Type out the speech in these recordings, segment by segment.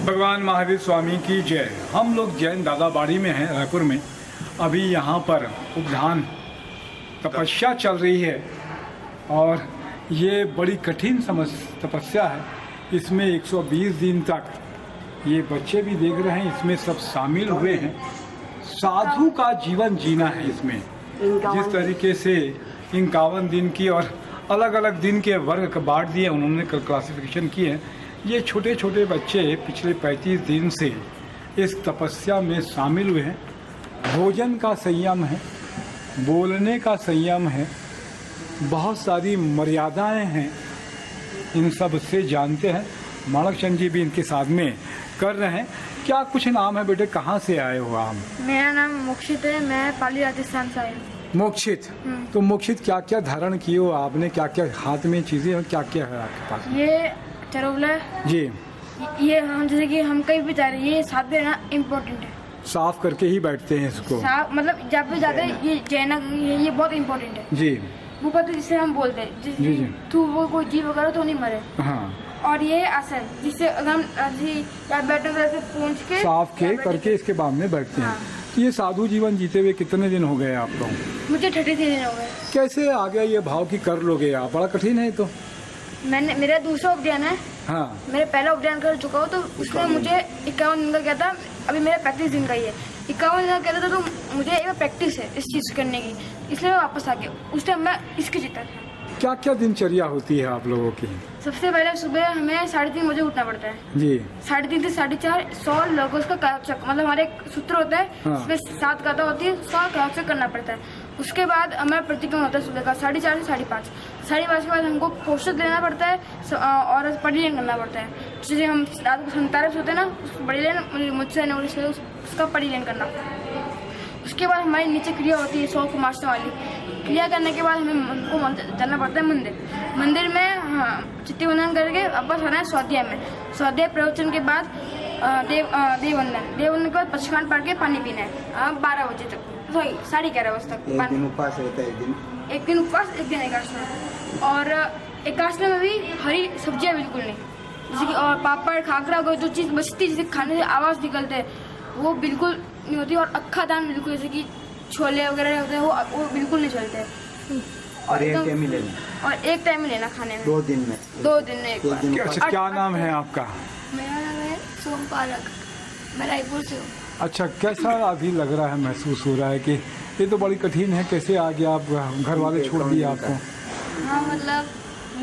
भगवान महावीर स्वामी की जय। हम लोग जैन दादाबाड़ी में हैं, रायपुर में। अभी यहाँ पर उपधान तपस्या चल रही है और ये बड़ी कठिन तपस्या है। इसमें 120 दिन तक ये बच्चे भी देख रहे हैं, इसमें सब शामिल हुए हैं। साधु का जीवन जीना है इसमें। जिस तरीके से 51 दिन की और अलग अलग दिन के वर्ग बांट दिए उन्होंने, क्लासिफिकेशन की है। ये छोटे छोटे बच्चे पिछले 35 दिन से इस तपस्या में शामिल हुए हैं। भोजन का संयम है, बोलने का संयम है, बहुत सारी मर्यादाएं हैं। इन सब से जानते हैं। माणक चंद जी भी इनके साथ में कर रहे हैं। क्या कुछ नाम है बेटे, कहाँ से आए हो आप? मेरा नाम मोक्षित है, मैं पाली राजस्थान से आई हूँ। मोक्षित, तो मोक्षित क्या क्या धारण किए हो आपने? क्या क्या हाथ में चीजें और क्या क्या है आपके पास? ये चरोवला जी, ये हम जैसे कि हम कहीं भी जा रहे हैं, ये साथ में रहना इम्पोर्टेंट है। साफ करके ही बैठते हैं इसको। मतलब जब भी जाते हैं ये जैना ये बहुत इम्पोर्टेंट है जी, वो पता जिससे हम बोलते हैं जी जी, तो वो कोई जीव वगैरह तो नहीं मरे। हाँ। और ये आसन जिससे अगर हम बैठने से पूंछ के साफ के करके इसके बाद में बैठते हैं। हाँ। तो ये साधु जीवन जीते हुए कितने दिन हो गए आपको? मुझे 33 दिन हो गए। कैसे आ गया ये भाव कि कर लोगे आप? बड़ा कठिन है तो। मेरा दूसरा उपनयन है। हाँ, मेरे पहला उपनयन कर चुका हूँ, तो उसमें मुझे 51 दिन का क्या था। अभी मेरा 35 दिन का ही है। 51 दिन का कहता था, तो मुझे एक प्रैक्टिस है इस चीज़ करने की, इसलिए मैं वापस आ गया। उस टाइम मैं इसकी जीता था। क्या क्या दिनचर्या होती है आप लोगों की? सबसे पहले सुबह हमें 3:30 बजे उठना पड़ता है जी। 3:30 से 4:30 100 लोगों का मतलब हमारे एक सूत्र होता है। हाँ। इसमें 7 गाथा होती है, 100 काउचक करना पड़ता है। उसके बाद हमारा प्रतिक्रमण होता है सुबह का 4:30 से 5:30। 5:30 के बाद हमको पोषक लेना पड़ता है और परिलेन करना पड़ता है। जैसे हम रात को 47 होते हैं ना, उस परिलेन मुझसे उसका परिलेन करना। उसके बाद हमारी नीचे क्रिया होती है 100 कुमार वाली। क्रिया करने के बाद हमें हमको जाना पड़ता है मंदिर में। चिट्ठी वंदन करके वापस आना है स्वाध्याय में। स्वाध्याय प्रवचन के बाद देववंदन के बाद पचखान पढ़ के पानी पीना है 12 बजे तक, सॉरी 11:30 बजे तक। एक दिन उपवास रहता है, एक दिन उपवास, एक दिन एकादशी। और एकादशी में भी हरी सब्जियां बिल्कुल नहीं, जैसे कि और पापड़ खाकरा को जो चीज़ बचती है, जैसे खाने से आवाज़ निकलते हैं, वो बिल्कुल नहीं होती। और अक्खा दान बिल्कुल, जैसे कि छोले वगैरह होते हैं, वो बिल्कुल नहीं चलते हैं। और एक टाइम ही लेना। और एक टाइम ही लेना खाने में, 2 दिन में 2 दिन में एक बार। अच्छा, क्या नाम है आपका? मेरा नाम है सोम पालक, मैं रायपुर से हूँ। अच्छा, कैसा अभी लग रहा है, महसूस हो रहा है कि ये तो बड़ी कठिन है? कैसे आ गया आप? घर वाले छोड़ दिए आपको? हाँ, मतलब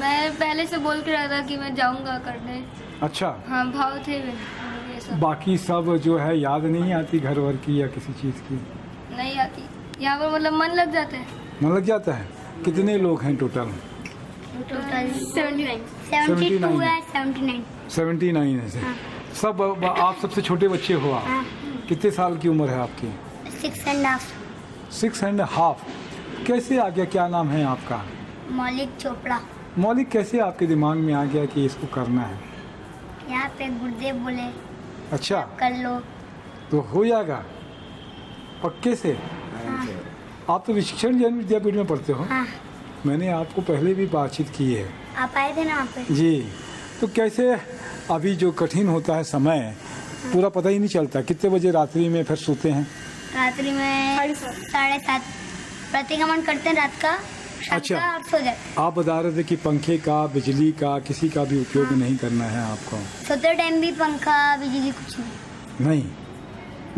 मैं पहले से बोल के रहा था कि मैं जाऊंगा करने। अच्छा। हाँ, भाव थे मेरे ये सब। बाकी सब जो है याद नहीं आती घर वर की या किसी चीज़ की? नहीं आती। यहाँ पर मतलब मन लग जाता है। मन लग जाता है। कितने लोग हैं टोटल? टोटल 79 है 79 है। सब आप सबसे छोटे बच्चे हो आप? हाँ। कितने साल की उम्र है आपकी? 6.5। 6.5। कैसे आ गया? क्या नाम है आपका? मौलिक चोपड़ा। मौलिक, कैसे आपके दिमाग में आ गया कि इसको करना है? यहाँ पे गुरुदेव बोले अच्छा, कर लो तो हो जाएगा पक्के से? हाँ। आप तो विशिक्षण जैन विद्यापीठ में पढ़ते हो। हाँ, मैंने आपको पहले भी बातचीत की है। आप आए थे ना वहाँ पे। जी। तो कैसे अभी जो कठिन होता है समय, पूरा पता ही नहीं चलता। कितने बजे रात्रि में फिर सोते हैं? रात्रि में 7:30 प्रतिक्रमण करते हैं रात का। अच्छा। और सो जाते। आप बता रहे थे कि पंखे का, बिजली का, किसी का भी उपयोग नहीं करना है आपको? सोते टाइम भी पंखा बिजली कुछ नहीं। नहीं।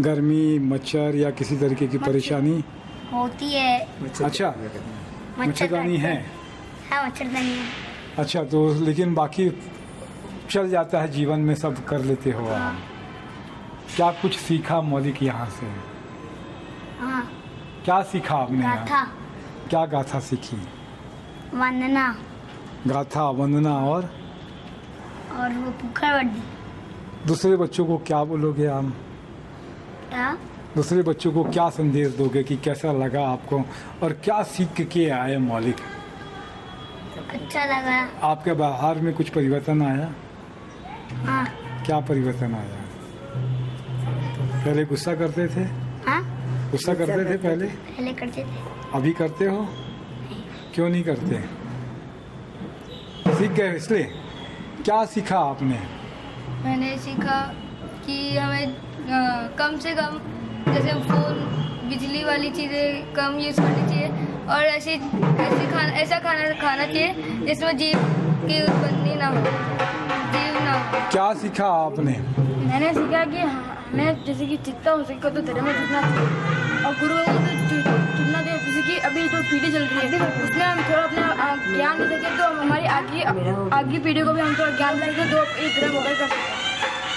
गर्मी, मच्छर या किसी तरीके की परेशानी होती है। अच्छा, मच्छरदानी है? हाँ, मच्छरदानी है। अच्छा, तो लेकिन बाकी चल जाता है जीवन में, सब कर लेते हो आप। क्या कुछ सीखा मौलिक यहाँ से? हाँ, क्या सीखा आपने यहाँ? गाथा, क्या गाथा सीखी? वंदना गाथा, वंदना और वो पुखरवर्दी। दूसरे बच्चों को क्या बोलोगे आप? क्या? दूसरे बच्चों को क्या संदेश दोगे कि कैसा लगा आपको और क्या सीख के आए मौलिक? अच्छा लगा। आपके व्यवहार में कुछ परिवर्तन आया? हाँ। क्या परिवर्तन आया? पहले गुस्सा करते थे? हाँ, गुस्सा करते थे पहले? पहले करते थे। अभी करते हो? क्यों नहीं करते? सीख गए इसलिए? क्या सीखा आपने? मैंने सीखा कि हमें कम से कम जैसे फ़ोन बिजली वाली चीज़ें कम यूज़ करनी चाहिए और ऐसा खाना चाहिए जिसमें जीव की उत्पत्ति ना हो, जीव ना हो। क्या सीखा आपने? मैंने सीखा कि हमें जैसे कि जितना हो सके तो धर्म में जुटना चाहिए और गुरुओं को भी जुटना चाहिए। जैसे कि अभी जो पीढ़ी चल रही है उसमें हम थोड़ा अपना ज्ञान दे सके तो हमारी आगे पीढ़ी को भी हम थोड़ा ज्ञान देंगे तो एक धर्म होकर कर सकते हैं।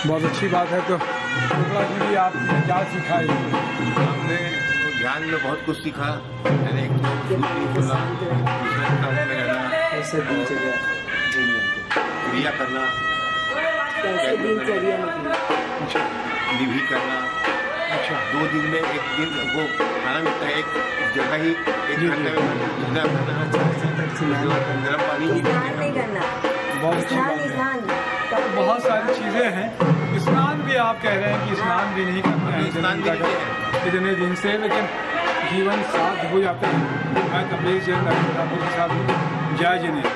बहुत अच्छी बात है। तो शुक्ला जी आपने क्या सीखा है? हमने तो ध्यान में बहुत कुछ सीखा। मैंने एक तो दूसरा काम में रहना, ऐसे दिनचर्या क्रिया करना, दिनचर्या अच्छा निभी करना। अच्छा 2 दिन में 1 दिन वो खाना मिलता है, एक जगह ही एक जी, घंटे में गर्म पानी ही नहीं करना, बहुत अच्छी बात है। स्नान बहुत सारी चीज़ें हैं। स्नान भी आप कह रहे हैं कि स्नान भी नहीं करना है स्नान भी नहीं इतने दिन से, लेकिन जीवन साथ हो जाता है। मैं तबलीग से नरेंद्र ठाकुर के साथ जय जिन्हें